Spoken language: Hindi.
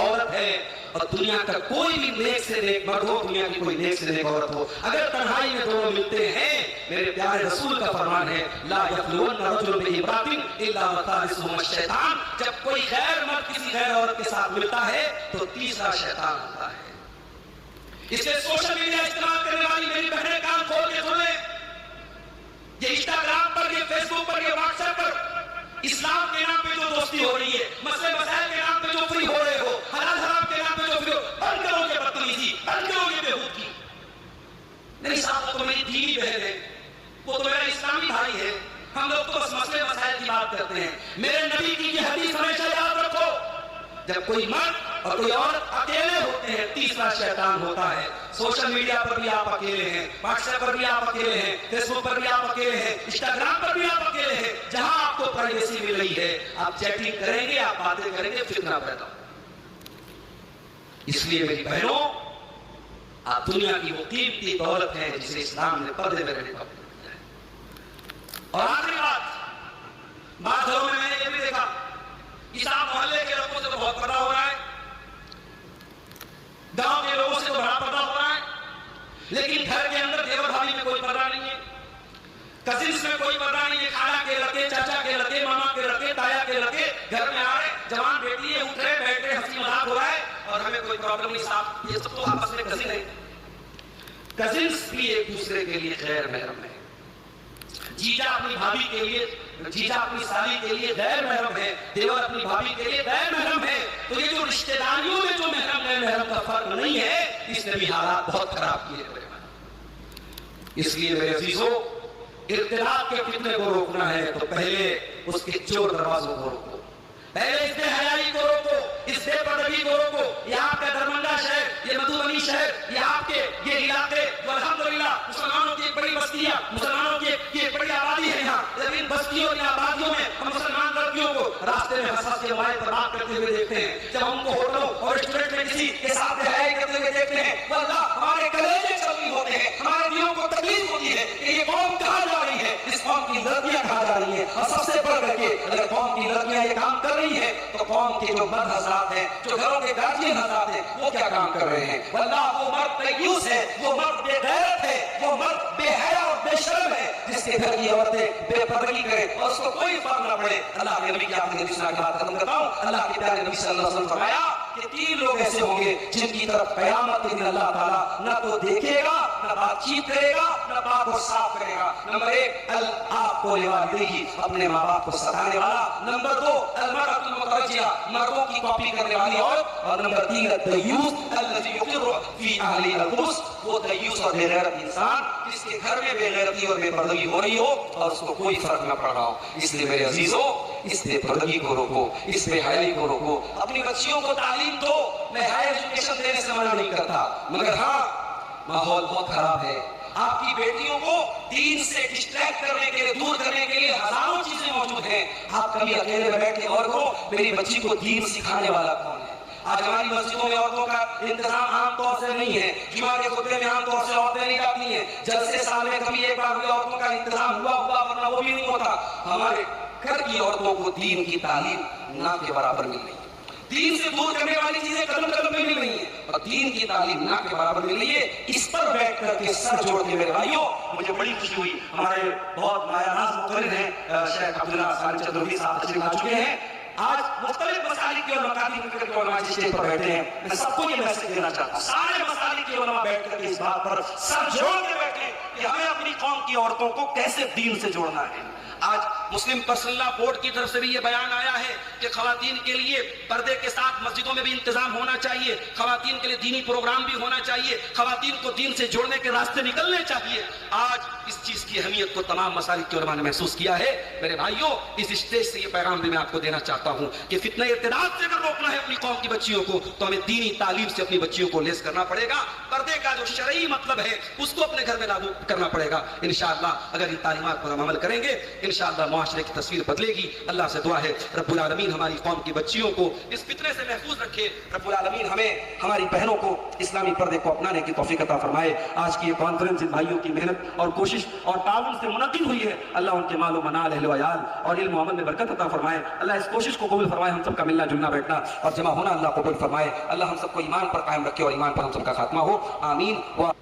औरत है, और दुनिया का कोई भी नेक से नेक मर्द हो, दुनिया की कोई नेक से नेक औरत हो, अगर तन्हाई में दोनों मिलते हैं, मेरे प्यारे रसूल का फरमान है, ला यखलुवन्ना रजुलुन बिइम्रातिन इल्ला वसालिसुहुमा शैतान। जब कोई गैर मर्द किसी गैर औरत के साथ मिलता है तो तीसरा शैतान होता है। इसलिए सोशल मीडिया इस्तेमाल करने वाली मेरी बहनें कान खोल के सुन लें, ये इंस्टाग्राम पर, ये फेसबुक पर, ये व्हाट्सएप पर इस्लाम के नाम पे जो दोस्ती हो रही है, मसले मसाइल के नाम पे जो फ्री हो रहे हो, हलाल हराम के नाम पे जो फ्री हो, बंद करोगे बदतमीजी, बंद करोगे बेहूदगी। नहीं साहब, वो तो मेरी दीनी बहन है, वो तो मेरा इस्लामी भाई है, हम लोग तो बस मसले मसाइल की बात करते हैं। मेरे नबी की ये हदीस हमेशा याद रखो, जब कोई मर्द और कोई औरत अकेले होते हैं, तीसरा शैतान होता है। सोशल मीडिया पर भी आप अकेले हैं, व्हाट्सएप पर भी आप अकेले हैं, फेसबुक पर भी आप अकेले हैं, इंस्टाग्राम पर भी आप अकेले हैं। जहां आपको प्राइवेसी मिल रही है, आप चैटिंग करेंगे, आप बातें करेंगे, फितना पैदा हो। इसलिए मेरी बहनों, आप दुनिया की वो कीमती दौलत है जिसे इस्लाम ने पर्दे में रहने का दिया है। और आखिरी बात घरों में मैंने ये भी देखा, इस मोहल्ले के लोगों से तो बहुत पर्दा हो रहा है, गांव के लोगों से तो बड़ा पर्दा हो रहा है, लेकिन घर के अंदर देवर भाभी में कोई पर्दा नहीं है, कजिन्स में कोई पर्दा नहीं है। खाला के लड़के, चाचा के लड़के, मामा के लड़के, ताया के लड़के घर में आ रहे, जवान बेटी है, उठ रहे, बैठ रहे, हंसी मजाक हो रहा है और हमें कोई प्रॉब्लम नहीं। साहब, ये सब तो आपस में कजिन है, कजिन्स भी एक दूसरे के लिए गैर महरम है। जीजा अपनी भाभी के लिए, जीजा अपनी साली के लिए गैर महरम है, देवर अपनी भाभी के लिए गैर महरम है। तो ये जो रिश्तेदारियों में जो महरम गैर महरम का फर्क नहीं है, इसने भी हालात बहुत खराब किए हुए हैं। इसलिए मेरे अजीजों, इख्तिलाफ के फितने को रोकना है तो पहले उसके चोर दरवाजों को रोको, पहले इस बेहयाई को रोको, इस बेपर्दगी को रोको। ये आपका दरभंगा शहर, ये मधुबनी शहर, ये आपके ये इलाके, अल्हम्दुलिल्लाह मुसलमानों की एक बड़ी बस्तियां, मुसलमानों की एक बड़ी आबादी है यहाँ। लेकिन बस्तियों की आबादियों में हम मुसलमान लड़कियों को रास्ते में हंस के हमारे पर बात करते हुए देखते हैं, जब हमको होटलों और रेस्टोरेंट में किसी के साथ बेहयाई करते हुए देखते हैं, वल्लाह हमारे कलेजे चलनी होते हैं, हमारे दिलों को तकलीफ होती है कि ये कौम कहाँ जा रही है, इस कौम की लड़कियां कहाँ जा रही है। और सबसे बढ़ करके अगर कौम की लड़कियां ये काम कर रही है तो कौम के जो मर्द हज़रात हैं, जो घरों के गार्जियन हज़रात हैं, वो क्या काम कर रहे हैं। वल्लाह वो मर्द तय्यूस है, वो मर्द बेगैरत है, वो मर्द बेहया और बेशर्म है, जिसके घर की औरतें बेपर्दगी करें और उसको कोई फर्क न पड़े। अल्लाह के नबी की आखिरी हदीस की बात खत्म करता हूं। अल्लाह के प्यारे नबी सल्लल्लाहु अलैहि वसल्लम फरमाया कि 3 लोग ऐसे होंगे जिनकी तरफ कयामत के दिन अल्लाह ताला न तो देखेगा, न बातचीत करेगा, न बात को साफ करेगा। नंबर 1 आपको लिवालिदैहि, अपने माँ बाप को सताने वाला। नंबर 2 अलमरअतुल मुतरज्जिया, मर्दों की कॉपी करने वाली औरत। और नंबर 3 दय्यूस अल्लज़ी युक़िरु फी अहली अल-ख़ुबुस, वो दय्यूस और बेगैरत इंसान जिसके घर में बेगैरती और बेपर्दगी हो रही हो और उसको कोई फर्क न पड़ रहा हो। इसलिए मेरे अजीजों, इस बेपर्दगी को रोको, इस बेहयाई को रोको, अपनी बच्चियों को तालीम दो। मैं हायर एजुकेशन देने से मना नहीं करता, मगर हाँ, माहौल बहुत खराब है। आपकी बेटियों को दीन से डिस्ट्रैक्ट करने के लिए, दूर करने के लिए हजारों चीजें मौजूद हैं। आप कभी अकेले में बैठ के और को मेरी बच्ची को दीन सिखाने वाला कौन है? आज हमारी मस्जिदों में औरतों का इंतजाम आमतौर से नहीं है, जुमा के खुतबे में आमतौर से औरतें नहीं जाती हैं, जलसे साल में कभी एक बार औरतों का इंतजाम हुआ वरना वो भी नहीं होता। हमारे घर की औरतों को दीन की तालीम ना के बराबर मिल रही है, दीन से दूर करने वाली चीजें कदम कदम पे मिल रही है और दीन की तालीम ना के बराबर मिल रही है। इस पर बैठ करके सर जोड़ के मेरे भाइयों, मुझे बड़ी खुशी हुई। हमारे बहुत मायानाज मुक़र्रिर हैं शेख अब्दुल्ला सालिम चौधरी साहब तशरीफ ला चुके हैं। आज मुख्तलिफ मसालिक के उलमा स्टेज पर बैठे हैं। मैं सबको ये मैसेज देना चाहता हूँ, सारे मसालिक के उलमा बैठ करके इस बात पर सर जोड़ के बैठे कि हमें अपनी कौम की औरतों को कैसे दीन से जोड़ना है। आज मुस्लिम पर्सनल लॉ बोर्ड की तरफ से भी ये बयान आया है कि खवातीन के लिए पर्दे के साथ मस्जिदों में भी इंतजाम होना चाहिए, खवातीन के लिए दीनी प्रोग्राम भी होना चाहिए, खवातीन को दीन से जोड़ने के रास्ते निकलने चाहिए। आज इस चीज की अहमियत को तमाम मसालिक के उलमा ने महसूस किया है। मेरे भाइयों, इस स्टेज से ये पैगाम भी मैं आपको देना चाहता हूँ कि फितने इर्तिदाद से अगर रोकना है अपनी कौम की बच्चियों को तो हमें दीनी तालीम से अपनी बच्चियों को लेस करना पड़ेगा। पर्दे का जो शरई मतलब है उसको अपने घर में लागू करना पड़ेगा। इंशाअल्लाह अगर इन तालीमात पर हम अमल करेंगे, इंशाअल्लाह माशरे की तस्वीर बदलेगी। अल्लाह से दुआ है रब्बुल आलमीन हमारी कौम की बच्चियों को इस फितने से महफूज रखे। रब्बुल आलमीन हमें हमारी बहनों को इस्लामी पर्दे को अपनाने की तौफीक अता फरमाए। आज की ये कॉन्फ्रेंस इन भाइयों की मेहनत और कोशिश और ताउन से मुनक़िद हुई है। अल्लाह उनके मालो मनाल अहल व अयाल और इल्म व अमल में बरकत अता फरमाए। अल्लाह इस कोशिश को कबूल फरमाए। हम सबका मिलना जुलना बैठना और जमा होना अल्लाह कबूल फरमाए। अल्लाह हम सबको ईमान पर कायम रखे और ईमान पर हम सबका खात्मा हो। आमीन।